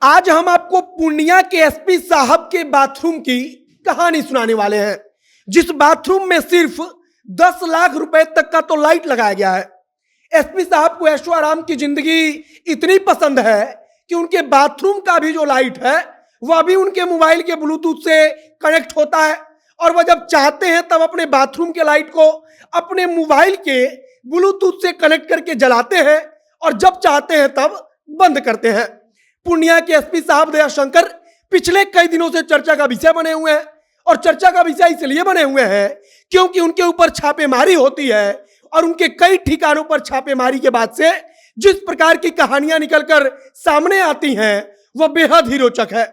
आज हम आपको पूर्णिया के एसपी साहब के बाथरूम की कहानी सुनाने वाले हैं, जिस बाथरूम में सिर्फ 10 लाख रुपए तक का तो लाइट लगाया गया है। एसपी साहब को ऐशो आराम की जिंदगी इतनी पसंद है कि उनके बाथरूम का भी जो लाइट है वह भी उनके मोबाइल के ब्लूटूथ से कनेक्ट होता है, और वह जब चाहते हैं तब अपने बाथरूम के लाइट को अपने मोबाइल के ब्लूटूथ से कनेक्ट करके जलाते हैं, और जब चाहते हैं तब बंद करते हैं। पूर्णिया के एसपी साहब दयाशंकर पिछले कई दिनों से चर्चा का विषय बने हुए हैं, और चर्चा का विषय इसलिए बने हुए हैं क्योंकि उनके ऊपर छापेमारी होती है, और उनके कई ठिकानों पर छापेमारी के बाद से जिस प्रकार की कहानियां निकलकर सामने आती हैं वह बेहद ही रोचक है।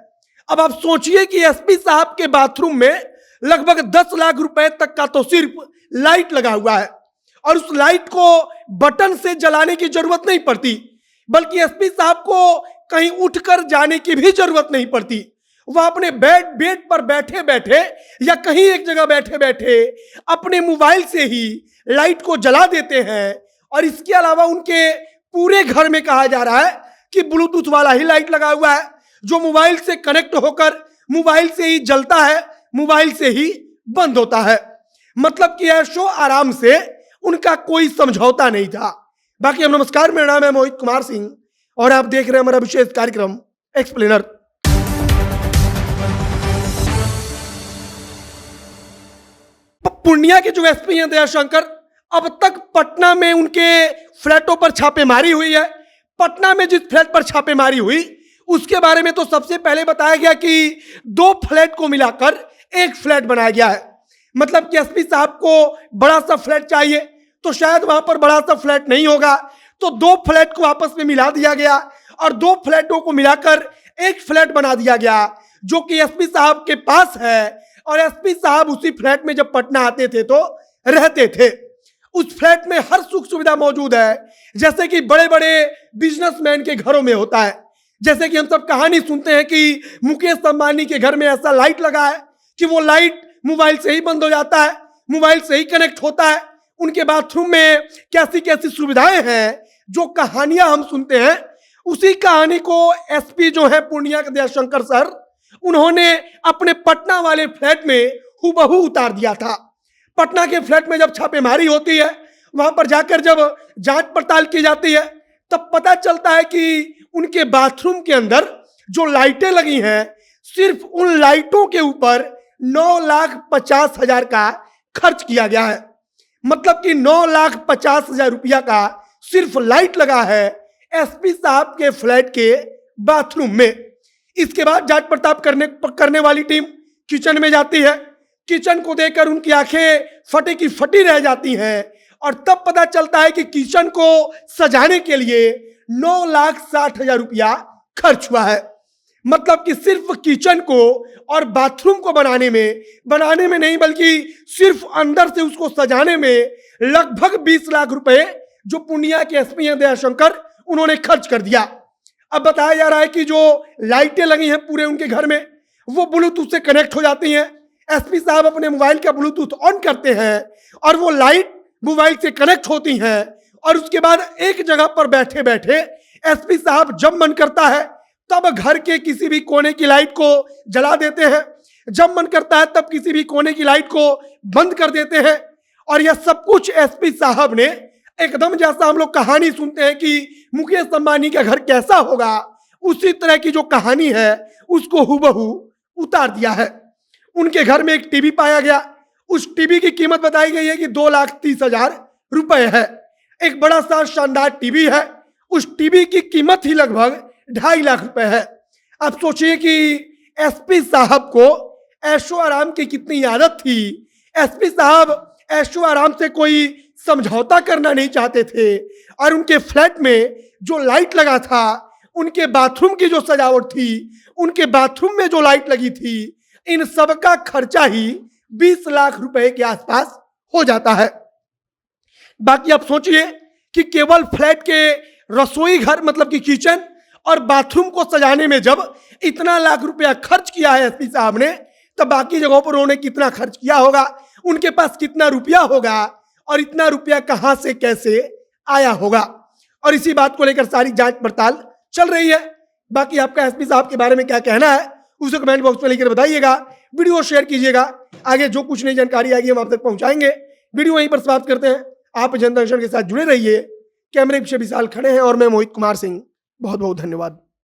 अब आप सोचिए कि एसपी साहब के बाथरूम में लगभग 10 लाख रुपए तक का तो सिर्फ लाइट लगा हुआ है, और उस लाइट को बटन से जलाने की जरूरत नहीं पड़ती, बल्कि एसपी साहब को कहीं उठकर जाने की भी जरूरत नहीं पड़ती। वह अपने बेड पर बैठे बैठे या कहीं एक जगह बैठे बैठे अपने मोबाइल से ही लाइट को जला देते हैं। और इसके अलावा उनके पूरे घर में कहा जा रहा है कि ब्लूटूथ वाला ही लाइट लगा हुआ है, जो मोबाइल से कनेक्ट होकर मोबाइल से ही जलता है, मोबाइल से ही बंद होता है। मतलब कि ऐशो आराम से उनका कोई समझौता नहीं था। बाकी हम नमस्कार, मेरा नाम है मोहित कुमार सिंह और आप देख रहे हैं हमारा विशेष कार्यक्रम एक्सप्लेनर। पूर्णिया के जो एसपी हैं दयाशंकर, अब तक पटना में उनके फ्लैटों पर छापेमारी हुई है। पटना में जिस फ्लैट पर छापेमारी हुई उसके बारे में तो सबसे पहले बताया गया कि 2 फ्लैट को मिलाकर एक फ्लैट बनाया गया है। मतलब कि एसपी साहब को बड़ा सा फ्लैट चाहिए तो शायद वहां पर बड़ा सा फ्लैट नहीं होगा, तो 2 फ्लैट को आपस में मिला दिया गया और 2 फ्लैटों को मिलाकर एक फ्लैट बना दिया गया, जो कि एसपी साहब के पास है। और एसपी साहब उसी फ्लैट में जब पटना आते थे तो रहते थे। उस फ्लैट में हर सुख सुविधा मौजूद है, जैसे कि बड़े बड़े बिजनेसमैन के घरों में होता है। जैसे कि हम सब कहानी सुनते हैं कि मुकेश अंबानी के घर में ऐसा लाइट लगा है कि वो लाइट मोबाइल से ही बंद हो जाता है, मोबाइल से ही कनेक्ट होता है। उनके बाथरूम में कैसी कैसी सुविधाएं हैं, जो कहानियां हम सुनते हैं, उसी कहानी को एसपी जो है पूर्णिया के दयाशंकर सर, उन्होंने अपने पटना वाले फ्लैट में हूबहू उतार दिया था। पटना के फ्लैट में जब छापेमारी होती है, वहां पर जाकर जब जांच पड़ताल की जाती है, तब पता चलता है कि उनके बाथरूम के अंदर जो लाइटें लगी हैं, सिर्फ उन लाइटों के ऊपर 9,50,000 का खर्च किया गया है। मतलब कि 9,50,000 रुपया का सिर्फ लाइट लगा है एसपी साहब के फ्लैट के बाथरूम में। इसके बाद जांच पड़ताल करने वाली टीम किचन में जाती है। किचन को देखकर उनकी आंखें फटे की फटी रह जाती हैं, और तब पता चलता है कि किचन को सजाने के लिए 9,60,000 रुपया खर्च हुआ है। मतलब कि सिर्फ किचन को और बाथरूम को बनाने में नहीं, बल्कि सिर्फ अंदर से उसको सजाने में लगभग 20 लाख रुपए जो पूर्णिया के एसपी हैं दयाशंकर, उन्होंने खर्च कर दिया। अब बताया जा रहा है कि जो लाइटें लगी हैं पूरे उनके घर में, वो ब्लूटूथ से कनेक्ट हो जाती हैं। एसपी साहब अपने मोबाइल का ब्लूटूथ ऑन करते हैं और वो लाइट मोबाइल से कनेक्ट होती हैं, और उसके बाद एक जगह पर बैठे बैठे एसपी साहब जब मन करता है तब घर के किसी भी कोने की लाइट को जला देते हैं, जब मन करता है तब किसी भी कोने की लाइट को बंद कर देते हैं। और यह सब कुछ एसपी साहब ने एकदम, जैसा हम लोग कहानी सुनते हैं कि मुकेश अंबानी का घर कैसा होगा, उसी तरह की जो कहानी है उसको हूबहू उतार दिया है। उनके घर में एक टीवी पाया गया। उस टीवी की कीमत बताई गई है कि 2,30,000 रुपए है। एक बड़ा सा शानदार टीवी है। उस टीवी की कीमत ही लगभग 2.5 लाख रुपए है। आप सोचिए कि एसपी साहब को ऐशो आराम की कितनी आदत थी। एसपी साहब ऐशो आराम से कोई समझौता करना नहीं चाहते थे, और उनके फ्लैट में जो लाइट लगा था, उनके बाथरूम की जो सजावट थी, उनके बाथरूम में जो लाइट लगी थी, इन सब का खर्चा ही 20 लाख रुपए के आसपास हो जाता है। बाकी आप सोचिए कि केवल फ्लैट के रसोई घर, मतलब कि किचन और बाथरूम को सजाने में जब इतना लाख रुपया खर्च किया है एसपी साहब ने, तब बाकी जगहों पर उन्होंने कितना खर्च किया होगा, उनके पास कितना रुपया होगा, और इतना रुपया कहां से कैसे आया होगा। और इसी बात को लेकर सारी जांच पड़ताल चल रही है। बाकी आपका एसपी साहब के बारे में क्या कहना है उसे कमेंट बॉक्स में लिखकर बताइएगा। वीडियो शेयर कीजिएगा, आगे जो कुछ नई जानकारी आएगी हम आप तक पहुंचाएंगे। वीडियो यहीं पर समाप्त करते हैं। आप जनता दर्शन के साथ जुड़े रहिए। कैमरे पीछे विशाल खड़े हैं और मैं मोहित कुमार सिंह। बहुत बहुत धन्यवाद।